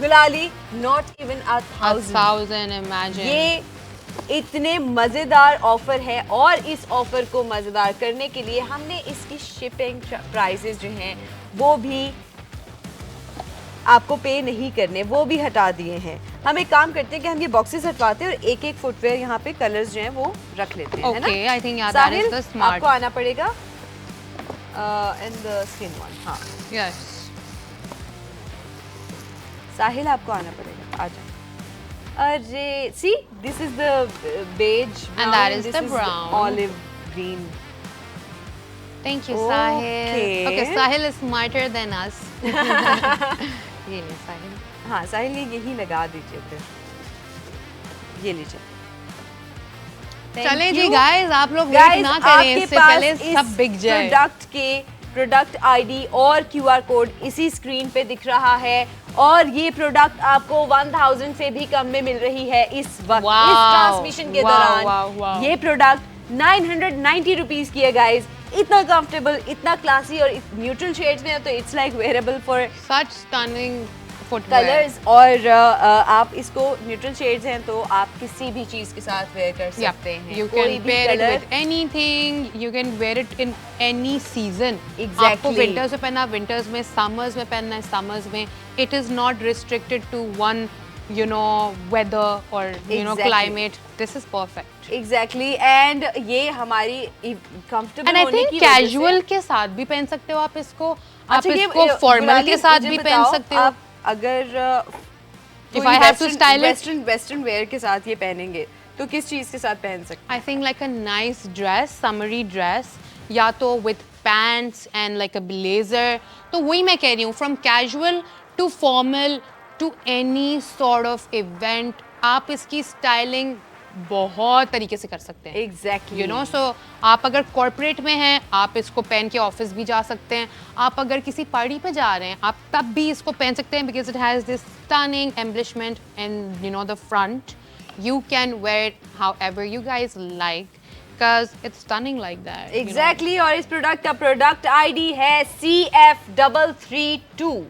गुलाली, नॉट इवन 1000. 1,000, imagine. ये इतने मजेदार ऑफर है और इस ऑफर को मजेदार करने के लिए हमने इसकी शिपिंग प्राइसेस जो हैं वो भी आपको पे नहीं करने, वो भी हटा दिए हैं. हम एक काम करते हैं कि हम ये बॉक्सेस हटवाते हैं और एक एक फुटवेयर यहाँ पे कलर्स जो हैं वो रख लेते हैं. है ना? Okay, I think yeah, that is Sahil, the smart. आपको आना पड़ेगा. And the skin one. हाँ, Yes. साहिल आपको आना पड़ेगा. आ जाओ. अरे see, this is the beige And that is the brown. Olive green. Thank you, Okay. Sahil. Okay, Sahil is smarter than us. ये ले Sahil. हाँ, साहिल ये यही लगा दीजिए फिर. ये लीजिए. Thank चलें जी you. guys, आप लोग Guys, वेट ना करें, आपके इससे पास पहले इस सब बिक जाए. प्रोडक्ट के प्रोडक्ट आईडी और क्यूआर कोड इसी स्क्रीन पे दिख रहा है और ये प्रोडक्ट आपको 1000 से भी कम में मिल रही है इस वक्त Wow. इस ट्रांसमिशन के Wow, दौरान। wow, wow. ये प्रोडक्ट 990 रुपीस की है गाइस। इतना कंफर्टेबल, इतना क्लासी और न्यूट्रल शेड्स में है तो it's like wearable for Such stunning footwear. Colours और आप इसको न्यूट्रल शेड्स हैं तो आप किसी भी चीज के साथ वेयर कर Yeah, सकते हैं। you कोई can भी wear it colour with anything. You can wear it in any season. Exactly. आपको winters में पहनना विंटर्स में, summers में पहनना है summers में. It is not restricted to one, you know, weather or you know Exactly. climate. This is perfect. Exactly and ये हमारी कंफर्टेबल And I होने think की वजह से casual के साथ भी पहन सकते हो आप इसको. आप अच्छा, ये, इसको formal गुलाली, के साथ मुझे भी बताओ, पहन सकते हो. आप अगर If I have to style it, western wear के साथ ये पहनेंगे तो किस चीज के साथ पहन सकते I think like a nice dress, summery dress, या तो with pants and like a blazer. तो वही मैं कह रही हूँ, from casual to formal to any sort of event, आप इसकी styling बहुत तरीके से कर सकते हैं. एग्जैक्टली You know, so आप अगर कॉर्पोरेट में हैं, आप इसको पहन के ऑफिस भी जा सकते हैं. आप अगर किसी पार्टी पे जा रहे हैं, आप तब भी इसको पहन सकते हैं because it has this stunning embellishment and you know the front. You can wear it however you guys like because it's stunning like that. you know. Exactly और इस प्रोडक्ट का प्रोडक्ट आईडी है CF332।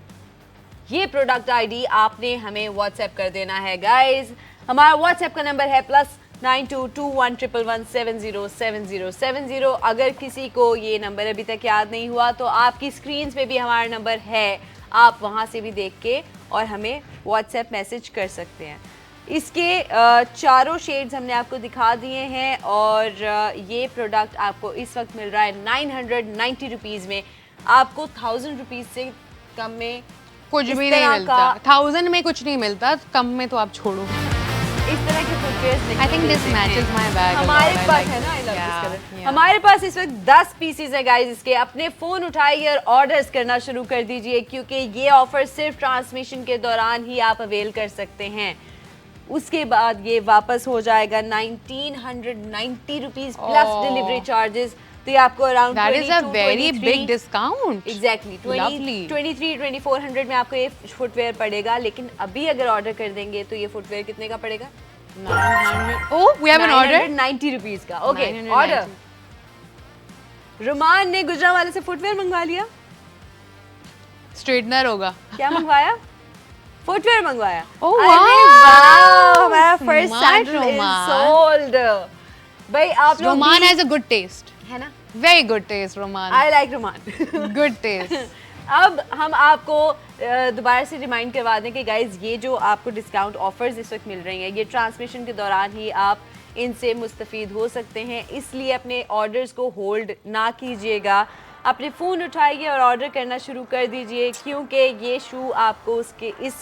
ये product ID आपने हमें WhatsApp कर देना है गाइस। हमारा व्हाट्सएप का नंबर है +922111707070। अगर किसी को ये नंबर अभी तक याद नहीं हुआ तो आपकी स्क्रीन पे भी हमारा नंबर है, आप वहाँ से भी देख के और हमें व्हाट्सएप मैसेज कर सकते हैं। इसके चारों शेड्स हमने आपको दिखा दिए हैं और ये प्रोडक्ट आपको इस वक्त मिल रहा है 990 रुपीज़ में। आपको 1000 रुपीज़ से कम में कुछ इस भी नहीं तरह मिलता. का- 1000 में कुछ नहीं मिलता, कम में तो आप छोड़ो. इस तरह के footwears I think this matches my bag a हमारे lot. I पास like है ना, this. I love Yeah, this colour. yeah. हमारे पास इस वक्त 10 पीसेस है गाइस इसके। अपने फोन उठाइए और ऑर्डर्स करना शुरू कर दीजिए क्योंकि ये ऑफर सिर्फ ट्रांसमिशन के दौरान ही आप अवेल कर सकते हैं। उसके बाद ये वापस हो जाएगा 1990 rupees plus Oh. Delivery charges. तो ये आपको around That is a very big discount. Exactly Lovely. 2400 में आपको ये फुटवेयर पड़ेगा। लेकिन अभी अगर ऑर्डर कर देंगे तो ये फुटवेयर कितने का पड़ेगा? 900. Oh, we have an order. 990 rupees का। ओके 990. ऑर्डर। रुमान ने गुजरावाले से फुटवेयर मंगवा लिया। Straightener होगा. क्या मंगवाया? फुटवेयर मंगवाया। Oh, अरे wow! वाह, हमारा first Smart sandal is Roman. Sold. भाई आप लोग Roman भी- has a good taste. है ना? Very good taste, Roman. I like Roman. Good taste. अब हम आपको दोबारा से रिमाइंड करवा दें कि गाइज ये जो आपको डिस्काउंट ऑफर्स इस वक्त मिल रही हैं ये ट्रांसमिशन के दौरान ही आप इनसे मुस्तफ़ीद हो सकते हैं। इसलिए अपने ऑर्डर्स को होल्ड ना कीजिएगा, अपने फ़ोन उठाइए और ऑर्डर करना शुरू कर दीजिए क्योंकि ये शू आपको उसके इस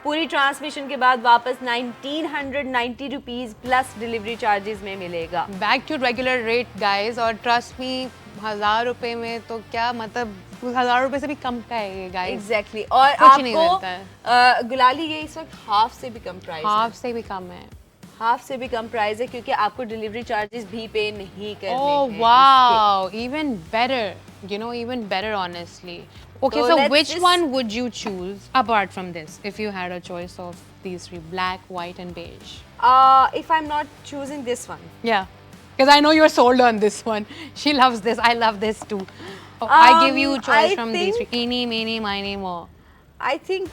पूरी ट्रांसमिशन के बाद वापस 1990 रुपीज़ प्लस डिलीवरी चार्जेस में मिलेगा। Back to regular rate, guys. और trust me, 1000 रुपए में तो क्या मतलब 1000 रुपए से भी कम का है ये guys. एग्जैक्टली और कुछ नहीं आपको मिलता है। गुलाली ये इस वक्त हाफ से भी कम प्राइस है। Half से भी कम है. हाफ से भी कम प्राइस है क्योंकि आपको डिलीवरी चार्जेस भी पे नहीं करने Oh हैं wow, even better. You know, even better honestly. Okay, So so let's which just- one would you choose apart from this if you had a choice of these three, black, white and beige? इसके। If I'm not choosing this one, Yeah. Because I know you're sold on this one. She loves this. I love this too. Oh, I give you choice I from these think- three. Eeny, meeny, miny, mo. I think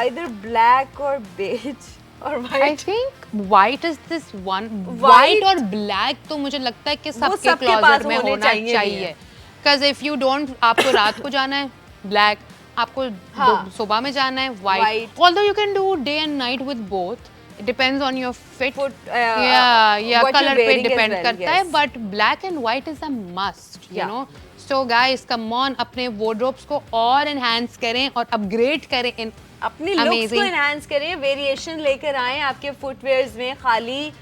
either black or beige or I white. think white is this one. White- White और black तो मुझे लगता है कि सबके सबके closet पास में होने होना चाहिए भी चाहिए. हैं। Because if you don't, आपको रात को जाना है black, आपको हाँ. सुबह में जाना है white. White. Although you can do day and night with both. It depends on your fit. Yeah, what color you're पे wearing as depend well, करता है. yes. But black and white is a must. You Yeah. know. So guys, come on, अपने wardrobes को और enhance करें और upgrade करें in अपनी लुक्स को Amazing. एनहांस करें, वेरिएशन लेकर आएं आपके फुटवेयर्स में। खाली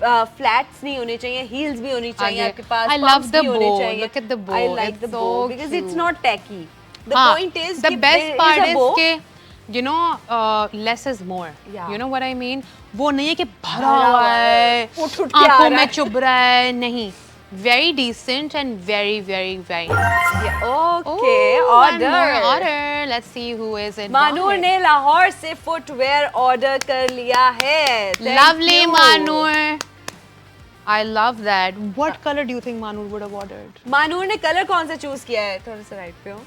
फ्लैट्स नहीं होने चाहिए, हील्स भी होनी चाहिए आगे। आपके पास। I love pumps the भी होने bow. चाहिए। Look at the bow. I like the It's bow so because it's cute. not tacky. The हाँ, point is the कि best there part is a is bow. कि you know less is more. Yeah. You know what I mean? वो नहीं है कि भरा भरा हुआ हुआ है, है, उठ-उठ के आ आंखों रहा में है। चुभ रहा है, नहीं. very decent and very nice. Yeah, okay, Ooh, one order. more order. Let's see who is it. Manur ने लाहौर से फुटवेयर ऑर्डर कर लिया है. Thank Lovely you. Manur. I love that. What color do you think Manur would have ordered? Manur ने colour कौन सा choose किया है? थोड़ा सा राइट पे हो.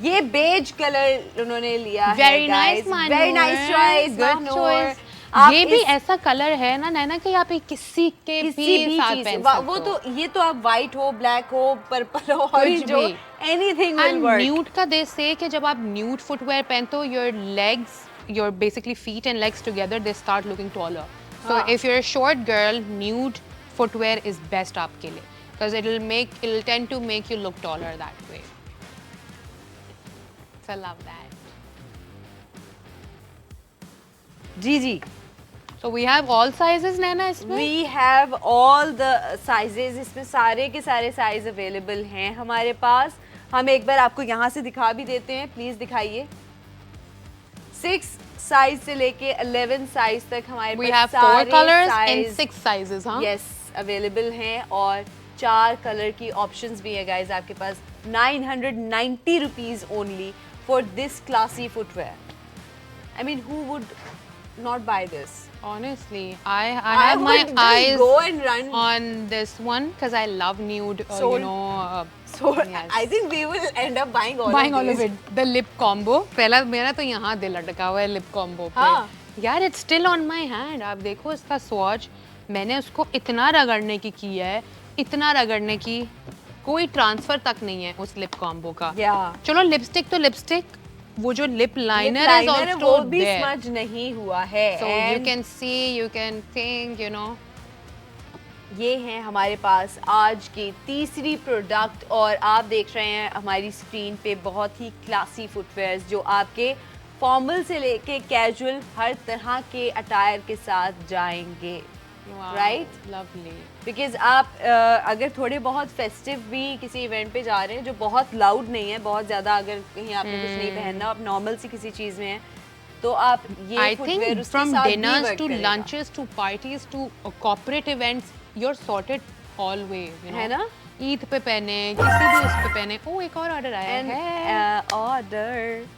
ये बेज कलर उन्होंने लिया है. Very nice guys. Manur. Very nice choice. Good Manur. choice. आप ये भी इस- ऐसा कलर है ना नैना कि आप किसी के किसी भी भी साथ चीज पहन से सकते वो हो. तो ये तो आप व्हाइट हो, ब्लैक हो, पर्पल हो, ऑरेंज हो, भी. Anything will And work. nude का they say कि जब आप nude footwear पहनते हो, your legs, your basically feet and legs together, they start looking taller. So हाँ. if you're a short girl, nude footwear is best आपके लिए, because it'll tend to make you look taller that way. So I love that. Ji ji. So we have all sizes, Naina, इसमें? We have all the sizes. इसमें सारे के सारे size available हैं हमारे पास. हम एक बार आपको यहाँ से दिखा भी देते हैं. प्लीज दिखाइए. 6 साइज से लेके 11 साइज तक हमारे We पास have 4 सारे colors size, and 6 sizes, huh? yes, available हैं और 4 कलर की ऑप्शंस भी है गाइज आपके पास. 990 rupees only for this classy footwear. I mean who would not buy this? Honestly, I have my would just eyes go and run. on this one because I love nude, Sold. So Yes. I think we will end up buying all buying of all of these. it. The lip combo. पहला मेरा तो यहाँ दिल अटका हुआ है lip combo पे. हाँ. यार it's still on my hand. आप देखो इसका swatch. मैंने उसको इतना रगड़ने रगड़ने की कोई ट्रांसफर तक नहीं है उस लिप कॉम्बो का. Yeah. चलो लिपस्टिक तो लिपस्टिक, वो जो लिप लाइनर Lip है liner है, ऑल्सो वो भी देयर. smudge नहीं हुआ है. So you And can see, you can think, you know. ये हैं हमारे पास आज की तीसरी प्रोडक्ट और आप देख रहे हैं हमारी स्क्रीन पे बहुत ही क्लासी फुटवेयर्स जो आपके फॉर्मल से लेके कैजुअल हर तरह के अटायर के साथ जाएंगे. Wow, Right? Lovely. बिकॉज आप अगर थोड़े बहुत फेस्टिव भी किसी इवेंट पे जा रहे हैं जो बहुत लाउड नहीं है, बहुत ज़्यादा अगर कहीं आपने कुछ नहीं पहनना, आप नॉर्मल सी किसी चीज़ में हैं तो आप ये I फुटवेयर think उसके from साथ भी dinners work to करेगा. lunches to parties to corporate events, you're sorted all way, you know. है ना? ईद पे पहने, किसी भी उस पे पहने. ओ एक और ऑर्डर आया And है. order.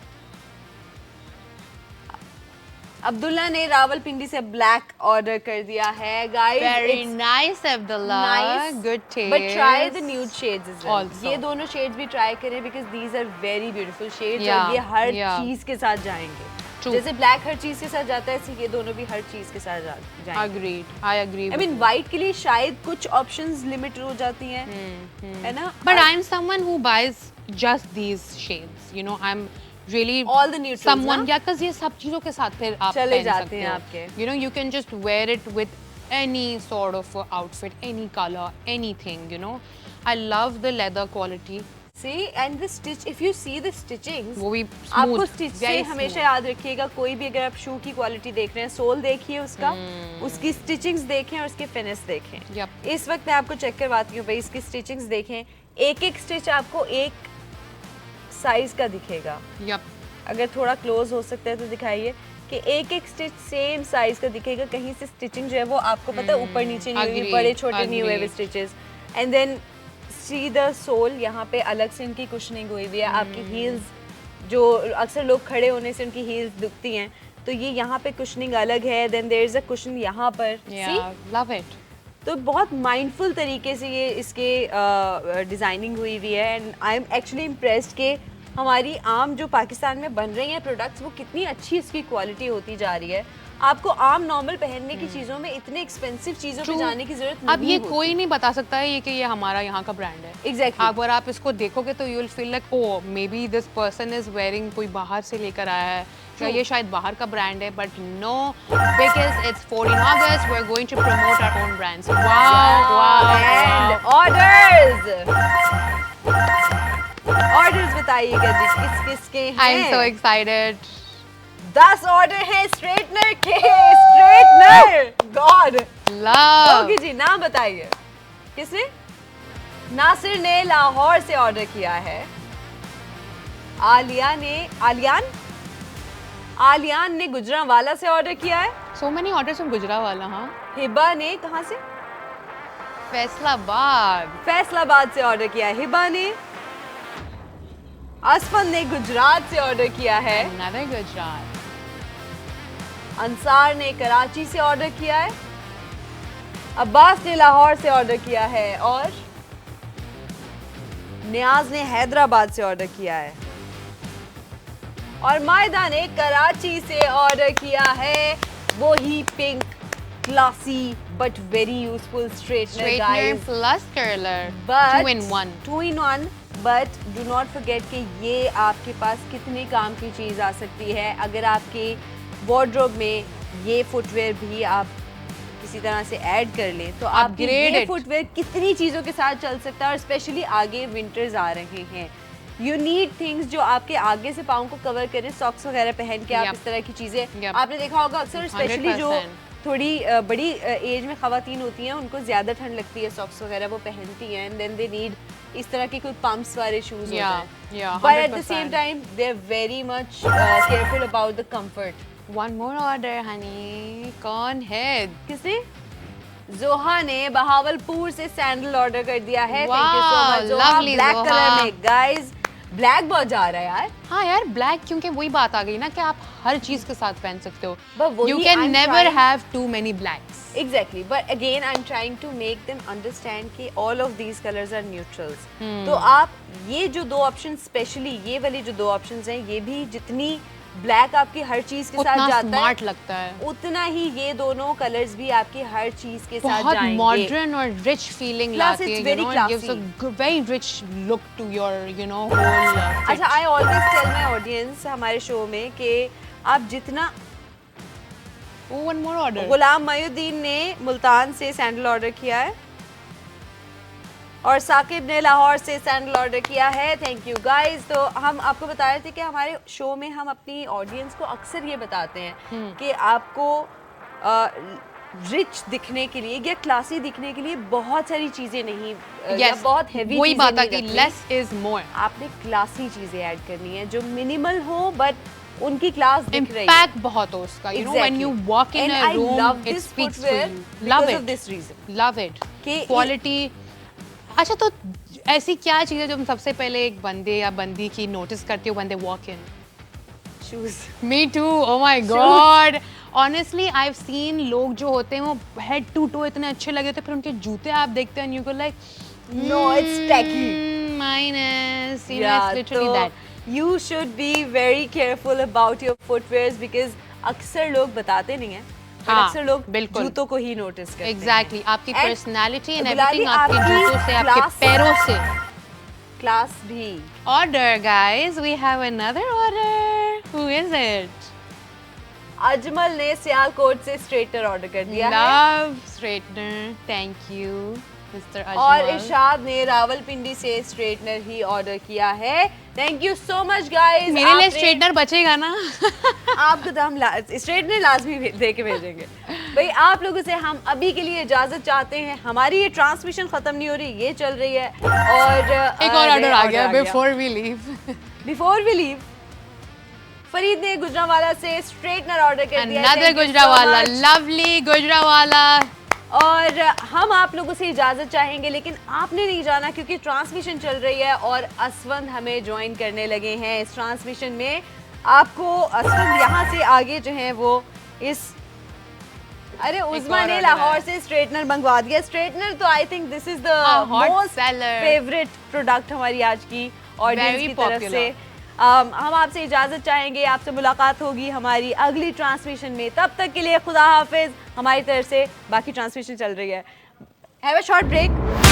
अब्दुल्ला ने रावलपिंडी से ब्लैक ऑर्डर कर दिया है guys. Very nice, Abdullah. nice, Good taste. But try the nude shades as well. Also. ये दोनों shades भी try करें because these are very beautiful shades Yeah, और ये हर yeah. चीज के साथ जाएंगे. True. जैसे ब्लैक हर चीज के साथ जाता है, ऐसे ये दोनों भी हर चीज के साथ जाएंगे. Agreed. I agree. I mean white के लिए शायद कुछ options limit हो जाती हैं, है ना? But I'm someone who buys just these shades. You know, I'm really All the neutrals, someone, ना? yeah, because ये सब चीजों के साथ फिर आप चले पहन जाते सकते हैं हो. आपके. You know, you can just wear it with any sort of outfit, any color, anything. You know, I love the leather quality. See, and the stitch, if you see the stitchings, वो भी आपको smooth, stitch से very हमेशा smooth. याद रखिएगा. कोई भी अगर आप शू की क्वालिटी देख रहे हैं, सोल देखिए उसका, उसकी स्टिचिंग्स देखें और उसके फिनिश देखें. Yup. इस वक्त मैं आपको चेक करवाती हूँ भाई, इसकी स्टिचिंग्स देखें. एक एक स्टिच आपको एक साइज का दिखेगा. Yup. अगर थोड़ा क्लोज हो सकता है तो दिखाइए कि एक एक स्टिच सेम साइज का दिखेगा. कहीं से स्टिचिंग जो है वो आपको पता है ऊपर नीचे नहीं हुई, Agreed, बड़े छोटे नहीं हुए agreed. Stitches. And then see the sole, यहाँ पे अलग से इनकी कुशनिंग हुई हुई है. आपकी हील्स जो अक्सर लोग खड़े होने से उनकी हील्स दुखती हैं, तो ये यहाँ पे कुशनिंग अलग है. Then there is a cushion यहाँ पर. Yeah, See? love it. तो बहुत माइंडफुल तरीके से ये इसके डिज़ाइनिंग हुई हुई है. And I am actually impressed कि हमारी आम जो पाकिस्तान में बन रही हैं प्रोडक्ट्स, वो कितनी अच्छी इसकी क्वालिटी होती जा रही है. आपको आम नॉर्मल पहनने की चीज़ों में इतने एक्सपेंसिव चीज़ों पे True. जाने की जरूरत नहीं अब ये होती. कोई नहीं बता सकता है ये कि ये हमारा यहाँ का ब्रांड है. Exactly. अगर आप इसको देखोगे तो you will feel like oh may be this person is wearing, कोई बाहर से लेकर आया है या ये शायद बाहर का ब्रांड है. But no, because it's 14 August, we are going to promote our own brands. Wow and orders बताइएगा जी किस किस के आई एम सो हैं. एक्साइटेड. 10 ऑर्डर हैं स्ट्रेटनर के. Straightener god. लव. ओके जी, नाम बताइए. किसने? नासिर ने लाहौर से ऑर्डर किया है. आलियान ने गुजरांवाला से ऑर्डर किया है. So many orders from Gujranwala. हाँ, हिबा ने कहाँ से? फैसलाबाद से ऑर्डर किया है हिबा ने। असफन ने गुजरात से ऑर्डर किया है। Another Gujarat. अंसार ने कराची से ऑर्डर किया है। अब्बास ने लाहौर से ऑर्डर किया है और नियाज ने हैदराबाद से ऑर्डर किया है और मायदा ने कराची से ऑर्डर किया है वही pink classy but very useful straightener Straightener guys, plus curler. but 2 in 1. 2 in 1 but do not forget कि ये आपके पास कितनी काम की चीज़ आ सकती है अगर आपके वार्डरोब में ये फुटवेयर भी आप किसी तरह से ऐड कर लें तो आपके Upgrade ये it. फुटवेयर कितनी चीज़ों के साथ चल सकता है और स्पेशली आगे विंटर्स आ रहे हैं। यू नीड थिंग्स जो आपके आगे से पाँव को कवर करें, सॉक्स वगैरह पहन के आप Yep. इस तरह की चीज़ें Yep. आपने देखा होगा अक्सर स्पेशली जो 100%. थोड़ी बड़ी एज में खवातीन होती हैं उनको ज़्यादा ठंड लगती है, सॉक्स वगैरह वो पहनती हैं एंड देन दे नीड इस तरह के कोई पंप्स वाले शूज Yeah, होते हैं yeah, but at the 100%. Same time they are very much careful about the comfort. One more order, honey. कौन है? किसने? जोहा ने बहावलपुर से सैंडल ऑर्डर कर दिया है। Thank you so Wow, much जोहा। lovely ब्लैक जोहा। कलर में गाइस, ब्लैक बहुत जा रहा है यार। हाँ यार, ब्लैक क्योंकि वही बात आ गई ना कि आप हर चीज के साथ पहन सकते हो. But वही You can I'm never trying- have too many blacks. Exactly, but again I'm trying to make them understand कि all of these colors are neutrals. तो आप ये जो दो ऑप्शन स्पेशली ये वाली जो दो ऑप्शंस हैं ये भी जितनी ब्लैक आपकी हर चीज के साथ उतना जाता स्मार्ट है लगता है. उतना ही ये दोनों कलर्स भी आपकी हर चीज के साथ बहुत जाएंगे। मॉडर्न और रिच फीलिंग Plus, लाती it's है. very You know, it gives classy. a very rich look to your, you know, whole. अच्छा, I always tell my audience हमारे शो में कि आप जितना Oh, one more order. गुलाम मयूद्दीन ने मुल्तान से सैंडल ऑर्डर किया है और साकिब ने लाहौर से सैंडल ऑर्डर किया है। Thank you guys. तो हम आपको बता रहे थे कि हमारे शो में हम अपनी ऑडियंस को अक्सर ये बताते हैं कि आपको रिच दिखने के लिए या क्लासी दिखने के लिए बहुत सारी चीजें नहीं या Yes. बहुत हैवी वही चीजें बात है नहीं कि रखनी। less is more. आपने क्लासी चीजें ऐड करनी है जो मिनिमल हो बट उनकी क्लास दिख रही है। Impact बहुत हो उसका. You know, when you walk in And a I room, love it this speaks to footwear you. because Love of it. this reason. Love it. कि Quality. अच्छा, तो ऐसी क्या चीज़ है जो तुम सबसे पहले एक बंदे या बंदी की नोटिस करती हो when they walk in? Shoes. Me too. Oh my God. Honestly, I've seen लोग जो होते हैं वो head to toe इतने अच्छे लगे होते हैं, फिर उनके जूते आप देखते हैं and you go like, No, it's tacky. minus. You know, it's literally तो that. you should be very careful about your footwears because अक्सर लोग बताते नहीं हैं but हाँ, अक्सर लोग बिल्कुल। जूतों को ही नोटिस करते Exactly. आपकी And personality and गुलाली, everything आपके आपकी जूतों से, आपके class- पैरों से. हैं। क्लास भी Order, guys. We have another order. Who is it? Ajmal ने सियालकोट से स्ट्रेटनर ऑर्डर कर दिया है Love straightener. Thank you, Mr. Ajmal. और इरशाद ने रावलपिंडी से स्ट्रेटनर ही ऑर्डर किया है। Thank you so much guys. मेरे लिए स्ट्रेटनर बचेगा ना? आपको तो हम स्ट्रेटनर लाजमी दे के भेजेंगे। भाई आप लोगों से हम अभी के लिए इजाजत चाहते हैं। हमारी ये ट्रांसमिशन खत्म नहीं हो रही, ये चल रही है और एक और ऑर्डर आ गया before we leave. Before we leave Farid ने गुजरावाला से स्ट्रेटनर ऑर्डर कर दिया है। Another Thank you so Gujranwala. much. Lovely Gujranwala. और हम आप लोगों से इजाजत चाहेंगे लेकिन आपने नहीं जाना क्योंकि ट्रांसमिशन चल रही है और असवंद हमें ज्वाइन करने लगे हैं इस ट्रांसमिशन में। आपको असवंद यहाँ से आगे जो है वो इस अरे उस्मा और ने order लाहौर है। से स्ट्रेटनर मंगवा दिया। स्ट्रेटनर तो I think this is the hot most seller. Favourite product हमारी आज की ऑडियंस Very की तरफ popular. से। हम आपसे इजाजत चाहेंगे, आपसे मुलाकात होगी हमारी अगली ट्रांसमिशन में। तब तक के लिए खुदा हाफिज। हमारी तरफ से बाकी ट्रांसमिशन चल रही है। Have a short break.